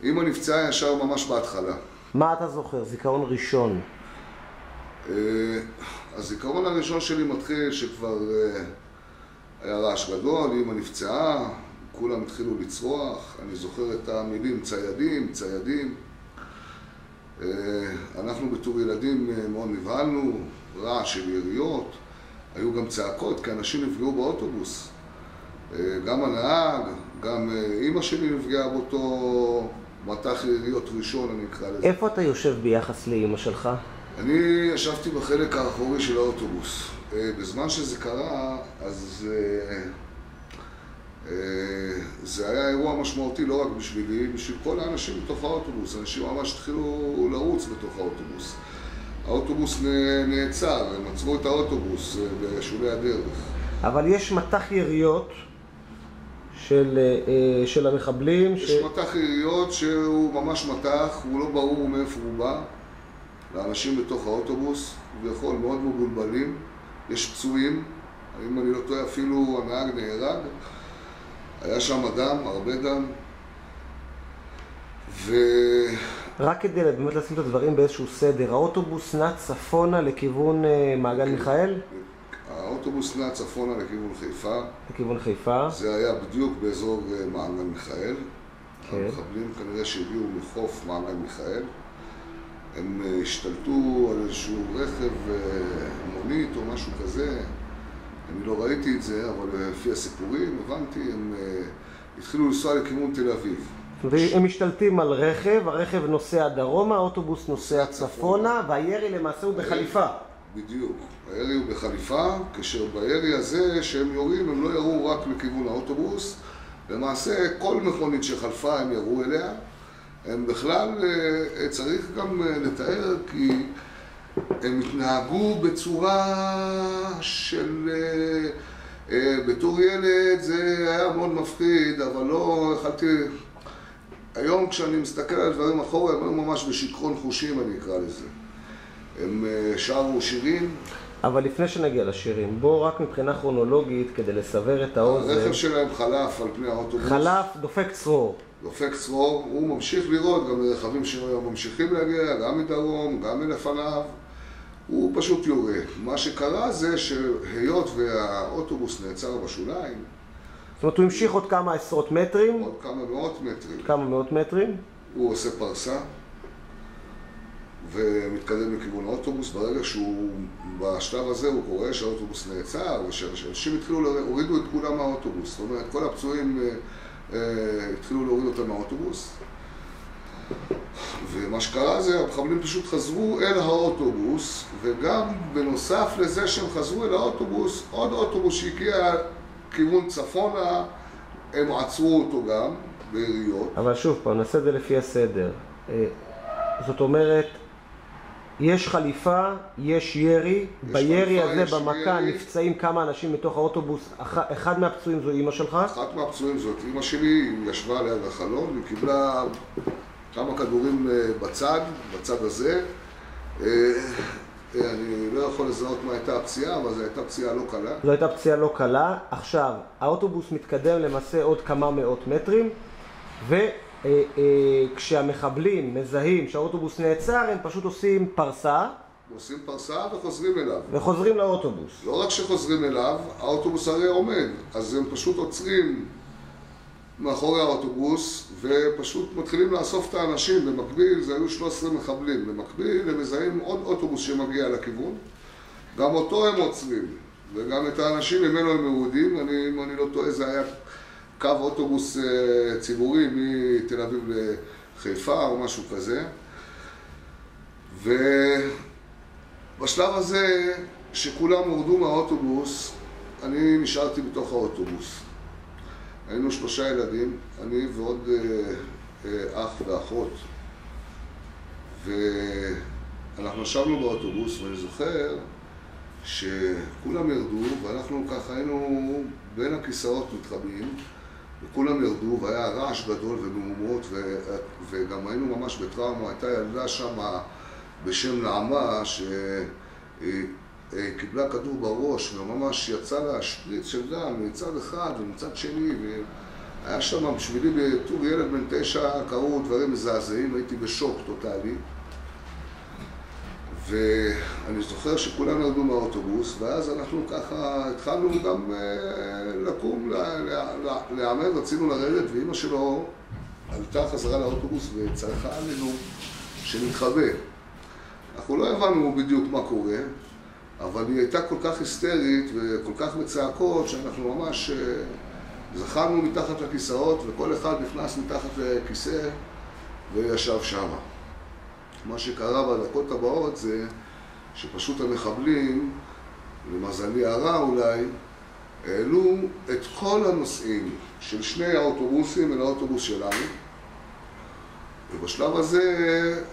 אמא נפצעה ישר ממש בהתחלה. מה אתה זוכר? זיכרון ראשון. הזיכרון הראשון שלי מתחיל שכבר היה רעש גדול, אמא נפצעה, כולם התחילו לצרוח, אני זוכר את המילים ציידים, ציידים. אנחנו בתור ילדים מאוד נבהלנו, רעש של יריות, היו גם צעקות כי אנשים נפגעו באוטובוס. גם הנהג, גם אמא שלי נפגעה באותו מטח יריות ראשון, אני אקרא לזה. איפה אתה יושב ביחס לאמא שלך? אני ישבתי בחלק האחורי של האוטובוס. בזמן שזה קרה, אז זה היה אירוע משמעותי לא רק בשבילי, בשביל כל האנשים בתוך האוטובוס. אנשים ממש התחילו לרוץ בתוך האוטובוס. האוטובוס נעצר, הם עצרו את האוטובוס בשולי הדרך. אבל יש מטח יריות של המחבלים. יש מטח יריות שהוא ממש מטח, הוא לא ברור מאיפה הוא בא. לאנשים בתוך האוטובוס, ויכול מאוד מבולבלים. יש פצועים, אם אני לא טועה אפילו הנהג נהרג. היה שם דם, הרבה דם. רק כדי באמת לשים את הדברים באיזשהו סדר, האוטובוס נע צפונה לכיוון מעגן מיכאל? האוטובוס נע צפונה לכיוון חיפה. לכיוון חיפה. זה היה בדיוק באזור מעגן מיכאל. המחבלים כנראה שהגיעו מחוף מעגן מיכאל. הם השתלטו על איזשהו רכב מונית או משהו כזה. אני לא ראיתי את זה, אבל לפי הסיפורים הבנתי, הם התחילו לנסוע לכיוון תל אביב. והם משתלטים על רכב, הרכב נוסע דרומה, האוטובוס נוסע צפונה, והירי למעשה הוא בחליפה. בדיוק, הירי הוא בחליפה, כאשר בירי הזה שהם יורים, הם לא ירו רק לכיוון האוטובוס. למעשה כל מכונית שחלפה הם ירו אליה. הם בכלל צריך גם לתאר כי הם התנהגו בצורה של בתור ילד זה היה מאוד מפחיד, אבל לא יכלתי. היום כשאני מסתכל על דברים אחורה הם היו ממש בשכרון חושים, אני אקרא לזה. הם שרו שירים. אבל לפני שנגיע לשירים, בוא רק מבחינה כרונולוגית כדי לסבר את האוזן. הרכב שלהם חלף על פני האוטובוס. חלף, דופק צרור. דופק צרור, הוא ממשיך לראות גם לרכבים שממשיכים להגיע, גם מדרום, גם מלפניו. הוא פשוט יורה. מה שקרה זה שהיות והאוטובוס נעצר בשוליים. זאת אומרת, הוא המשיך עוד כמה עשרות מטרים? עוד כמה מאות מטרים. כמה מאות מטרים? הוא עושה פרסה ומתקדם לכיוון האוטובוס. ברגע שהוא, בשלב הזה הוא קורא שהאוטובוס נעצר ושאנשים הורידו את כולם מהאוטובוס. זאת אומרת, כל הפצועים התחילו להוריד אותם מהאוטובוס. ומה שקרה זה, המחבלים פשוט חזרו אל האוטובוס, וגם בנוסף לזה שהם חזרו אל האוטובוס, עוד אוטובוס שהגיע כיוון צפונה, הם עצרו אותו גם ביריות. אבל שוב פעם, נעשה את זה לפי הסדר. זאת אומרת, יש חליפה, יש ירי, בירי הזה במכה נפצעים כמה אנשים מתוך האוטובוס, אחד מהפצועים זו אמא שלך? אחת מהפצועים זאת אמא שלי, היא ישבה ליד החלון, היא קיבלה כמה כדורים בצד הזה. אני לא יכול לזהות מה הייתה הפציעה, אבל זו הייתה פציעה לא קלה. זו הייתה פציעה לא קלה. עכשיו, האוטובוס מתקדם למעשה עוד כמה מאות מטרים, וכשהמחבלים מזהים שהאוטובוס נעצר, הם פשוט עושים פרסה. עושים פרסה וחוזרים אליו. וחוזרים לאוטובוס. לא רק שחוזרים אליו, האוטובוס הרי עומד, אז הם פשוט עוצרים מאחורי האוטובוס, ופשוט מתחילים לאסוף את האנשים. במקביל, זה היו 13 מחבלים. במקביל, הם מזהים עוד אוטובוס שמגיע לכיוון. גם אותו הם עוצרים, וגם את האנשים ממנו הם מרודים. אם אני לא טועה, זה היה קו אוטובוס ציבורי מתל אביב לחיפה או משהו כזה. ובשלב הזה, שכולם הורדו מהאוטובוס, אני נשארתי בתוך האוטובוס. היינו 3 ילדים, אני ועוד אח ואחות, ואנחנו ישבנו באוטובוס, ואני זוכר שכולם ירדו, ואנחנו ככה היינו בין הכיסאות מתחבאים, וכולם ירדו, והיה רעש גדול ומהומות, וגם היינו ממש בטראומה. הייתה ילדה שם בשם נעמה, קיבלה כדור בראש, וממש יצא לה שפריץ של דם מצד אחד ומצד שני, היה שם בשבילי בתור ילד בן 9, קרו דברים מזעזעים, הייתי בשוק טוטלי. ואני זוכר שכולם ירדו מהאוטובוס, ואז אנחנו ככה התחלנו גם לקום, להיעמד, רצינו לרדת, ואמא שלו עלתה חזרה לאוטובוס וצרחה עלינו שנתחבא. אנחנו לא הבנו בדיוק מה קורה, אבל היא הייתה כל כך היסטרית וכל כך בצעקות שאנחנו ממש זכרנו מתחת לכיסאות, וכל אחד נכנס מתחת לכיסא וישב שם. מה שקרה בדקות הבאות זה שפשוט המחבלים, למזלי הרע אולי, העלו את כל הנוסעים של שני האוטובוסים אל האוטובוס שלנו. ובשלב הזה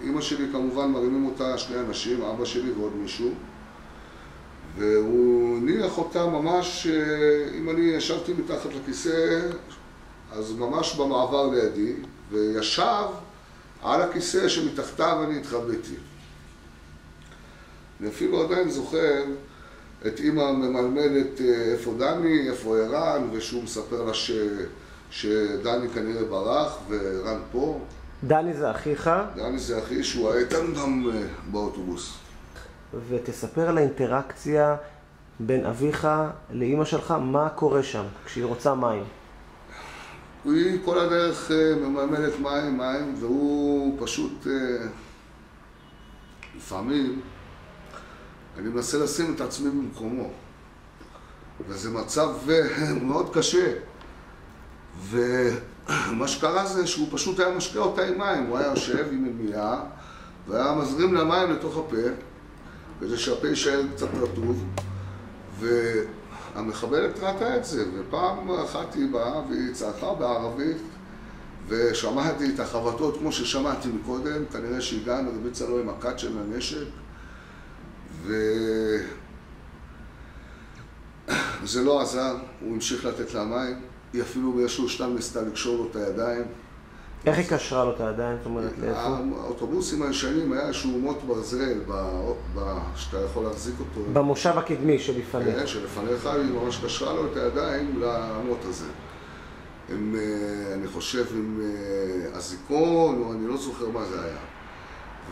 אמא שלי כמובן מרימים אותה שני אנשים, אבא שלי ועוד מישהו, והוא הניח אותה ממש, אם אני ישבתי מתחת לכיסא, אז ממש במעבר לידי, וישב על הכיסא שמתחתיו אני התחבאתי. אני אפילו עדיין זוכר את אמא ממלמלת איפה דני, איפה ערן, ושהוא מספר לה שדני כנראה ברח וערן פה. דני זה אחיך? דני זה אחי, שהוא היה איתנו גם באוטובוס. ותספר על האינטראקציה בין אביך לאמא שלך, מה קורה שם כשהיא רוצה מים? היא כל הדרך ממלמלת מים, והוא פשוט לפעמים אני מנסה לשים את עצמי במקומו, וזה מצב מאוד קשה. ומה שקרה זה שהוא פשוט היה משקה אותה עם מים, הוא היה יושב עם מילה והיה מזרים לה מים לתוך הפה כדי שהפה יישאר קצת רטוב, והמחבלת ראתה את זה, ופעם אחת היא באה והיא צעקה בערבית ושמעתי את החבטות כמו ששמעתי מקודם, כנראה שהיא גם הרביצה לו עם הקאט של הנשק, וזה לא עזר, הוא המשיך לתת לה מים. היא אפילו באיזשהו שלב ניסתה לקשור לו את הידיים. איך היא קשרה לו את הידיים? זאת אומרת, לאיפה? האוטובוסים הישנים היה איזשהו מוט ברזל שאתה יכול להחזיק אותו. במושב הקדמי שלפניך. כן, שלפניך היא ממש קשרה לו את הידיים למוט הזה. אני חושב עם אזיקון, או אני לא זוכר מה זה היה.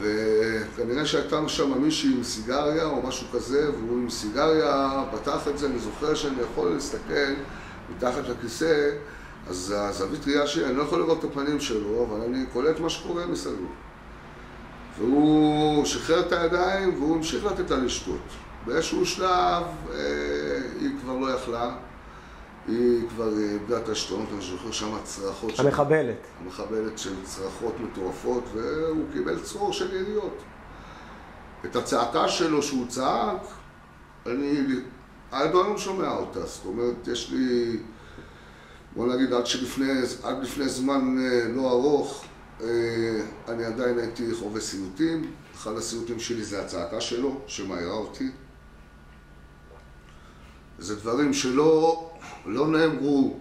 וכנראה שהייתה שם מישהי עם סיגריה או משהו כזה, והוא עם סיגריה פתח את זה. אני זוכר שאני יכול להסתכל מתחת לכיסא, אז הזווית ראייה שלי, אני לא יכול לראות את הפנים שלו, אבל אני קולט מה שקורה מסביב. והוא שחרר את הידיים והוא המשיך לתת לה לשתות. באיזשהו שלב היא כבר לא יכלה, היא כבר איבדה את השתונות, אני זוכר שם צרחות. המחבלת של צרחות מטורפות, והוא קיבל צרור של יריות. את הצעקה שלו שהוא צעק, אני עד היום שומע אותה, זאת אומרת, יש לי, בוא נגיד, עד לפני זמן לא ארוך, אני עדיין הייתי חווה סיוטים. אחד הסיוטים שלי זה הצעקה שלו, שמעירה אותי. זה דברים שלא נאמרו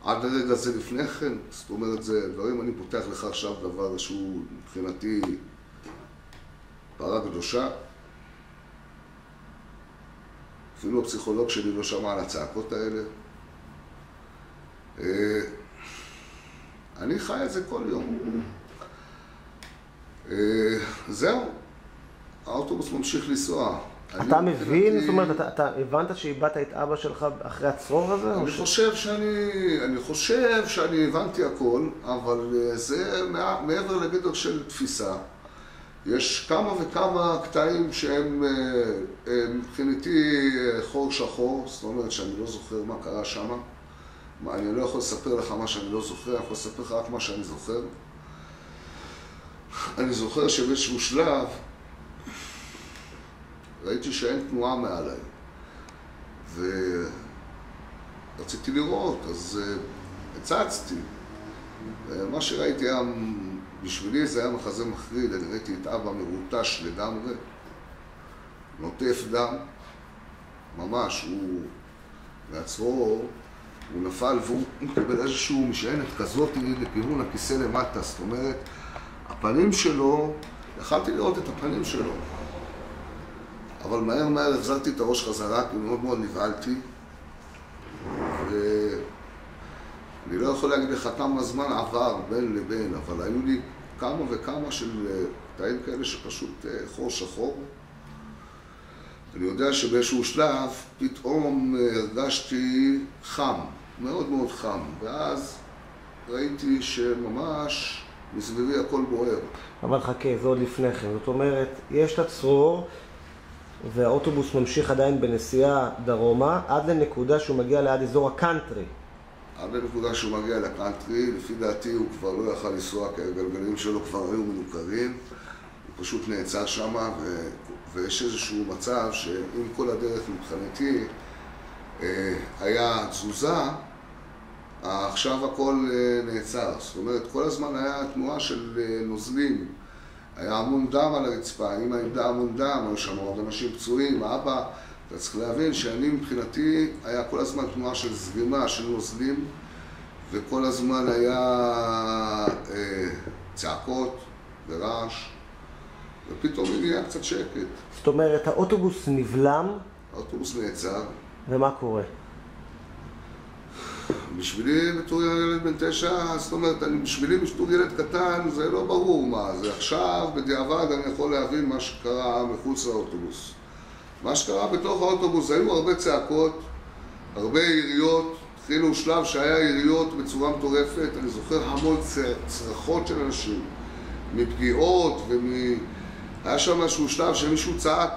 עד הרגע זה לפני כן, זאת אומרת, זה דברים, אני פותח לך עכשיו דבר שהוא מבחינתי פרה קדושה. אפילו הפסיכולוג שלי לא שמע על הצעקות האלה. אני חי את זה כל יום. זהו, האוטובוס ממשיך לנסוע. אתה מבין? זאת אומרת, אתה הבנת שאיבדת את אבא שלך אחרי הצרור הזה? אני חושב שאני הבנתי הכל, אבל זה מעבר לגדר של תפיסה. יש כמה וכמה קטעים שהם מבחינתי חור שחור, זאת אומרת שאני לא זוכר מה קרה שם. אני לא יכול לספר לך מה שאני לא זוכר, אני יכול לספר לך רק מה שאני זוכר. אני זוכר שבאיזשהו שלב ראיתי שאין תנועה מעליי, ורציתי לראות, אז הצצתי. ומה שראיתי היה, בשבילי זה היה מחזה מחריד. אני ראיתי את אבא מרוטש לגמרי, נוטף דם, ממש, הוא מהצרור, הוא נפל והוא מקבל איזשהו משענת כזאת לכיוון הכיסא למטה, זאת אומרת, הפנים שלו, יכלתי לראות את הפנים שלו. אבל מהר החזרתי את הראש חזרה, כי מאוד מאוד נבהלתי. אני לא יכול להגיד לך כמה זמן עבר בין לבין, אבל היו לי כמה וכמה של קטעים כאלה שפשוט חור שחור. אני יודע שבאיזשהו שלב פתאום הרגשתי חם, מאוד מאוד חם, ואז ראיתי שממש מסביבי הכל בוער. אבל חכה, זה עוד לפני כן. זאת אומרת, יש את הצרור, והאוטובוס ממשיך עדיין בנסיעה דרומה, עד לנקודה שהוא מגיע ליד אזור הקאנטרי. עד לנקודה שהוא מגיע לקאנטרי, לפי דעתי הוא כבר לא יכל לנסוע, כי הגלגלים שלו כבר היו מנוכרים. הוא פשוט נעצר שם, ויש איזשהו מצב שאם כל הדרך מבחינתי היה תזוזה, עכשיו הכל נעצר. זאת אומרת, כל הזמן היה תנועה של נוזלים. היה המון דם על הרצפה, אמא עמדה המון דם, היו שם עוד אנשים פצועים, האבא. אתה צריך להבין שאני מבחינתי היה כל הזמן תנועה של זרימה, של נוזלים, וכל הזמן היה צעקות ורעש, ופתאום נהיה קצת שקט. זאת אומרת, האוטובוס נבלם? האוטובוס נעצר. ומה קורה? בשבילי בתור ילד בן 9, זאת אומרת, בשבילי בתור ילד קטן זה לא ברור מה זה. עכשיו בדיעבד אני יכול להבין מה שקרה מחוץ לאוטובוס. מה שקרה בתוך האוטובוס, היו הרבה צעקות, הרבה יריות, התחילו שלב שהיה יריות בצורה מטורפת, אני זוכר המון צרחות של אנשים, מפגיעות היה שם איזשהו שלב שמישהו צעק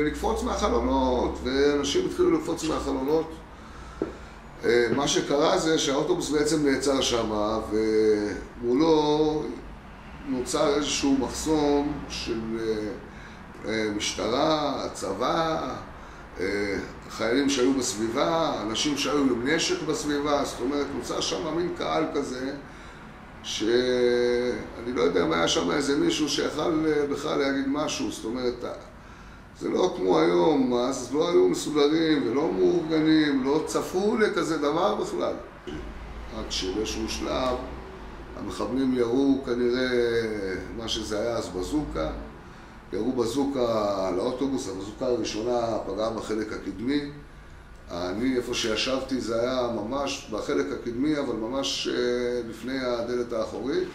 לקפוץ מהחלונות, ואנשים התחילו לקפוץ מהחלונות. מה שקרה זה שהאוטובוס בעצם נעצר שם, ומולו נוצר איזשהו מחסום של משטרה, הצבא, חיילים שהיו בסביבה, אנשים שהיו עם נשק בסביבה, זאת אומרת, נוצר שם מין קהל כזה, שאני לא יודע אם היה שם איזה מישהו שיכל בכלל להגיד משהו, זאת אומרת, זה לא כמו היום, אז לא היו מסודרים ולא מאורגנים, לא צפו לכזה דבר בכלל. עד שבאיזשהו שלב המחבלים ירו כנראה מה שזה היה אז בזוקה, ירו בזוקה לאוטובוס, הבזוקה הראשונה פגעה בחלק הקדמי. אני, איפה שישבתי, זה היה ממש בחלק הקדמי, אבל ממש לפני הדלת האחורית.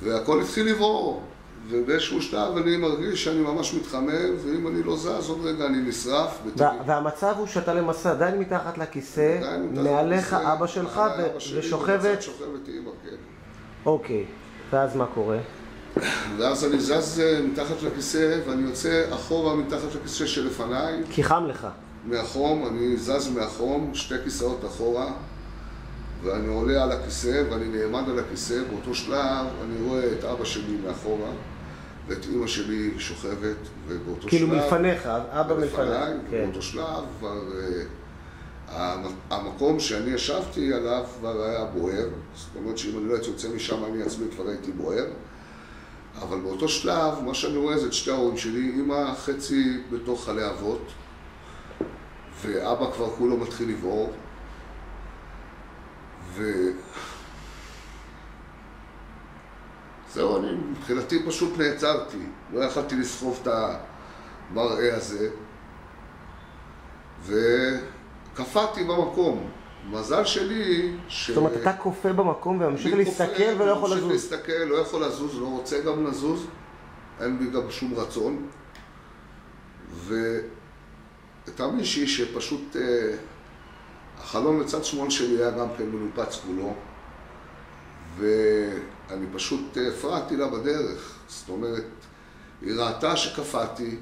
והכל התחיל לברור. ובאיזשהו שלב אני מרגיש שאני ממש מתחמם, ואם אני לא זז, עוד רגע אני נשרף. והמצב הוא שאתה למעשה עדיין מתחת לכיסא, מעליך אבא שלך ושוכבת... שוכבת אימא, כן. אוקיי, ואז מה קורה? ואז אני זז מתחת לכיסא, ואני יוצא אחורה מתחת לכיסא שלפניי. כי חם לך. מהחום, אני זז מהחום, 2 כיסאות אחורה, ואני עולה על הכיסא, ואני נעמד על הכיסא. באותו שלב אני רואה את אבא שלי מאחורה, ואת אמא שלי שוכבת, ובאותו כאילו שלב... כאילו מלפניך, אבא מלפניי. כן. באותו שלב כבר... המקום שאני ישבתי עליו כבר היה בוער, זאת אומרת שאם אני לא הייתי יוצא משם, אני עצמי כבר הייתי בוער. אבל באותו שלב, מה שאני רואה זה את 2 ההורים שלי, אמא חצי בתוך הלהבות, ואבא כבר כולו מתחיל לבעור. זהו, אני מבחינתי פשוט נעצרתי, לא יכלתי לסחוב את המראה הזה, וקפאתי במקום. מזל שלי זאת אומרת, אתה קופא במקום וממשיך להסתכל ולא יכול לזוז. ממשיך להסתכל, לא יכול לזוז, לא רוצה גם לזוז, אין בי גם שום רצון. והייתה מישהי שפשוט, החלון לצד שמאל שלי היה גם כן מנופץ כולו, ואני פשוט הפרעתי לה בדרך. זאת אומרת, היא ראתה שקפאתי,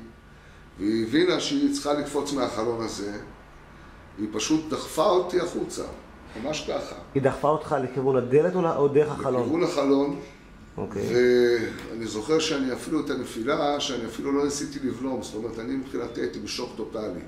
והיא הבינה שהיא צריכה לקפוץ מהחלון הזה, היא פשוט דחפה אותי החוצה, ממש ככה. היא דחפה אותך לכיוון הדלת או דרך החלון? לכיוון החלון. אוקיי. ואני זוכר שאני אפילו את הנפילה, שאני אפילו לא ניסיתי לבלום, זאת אומרת, אני מבחינתי הייתי בשוק טוטלי.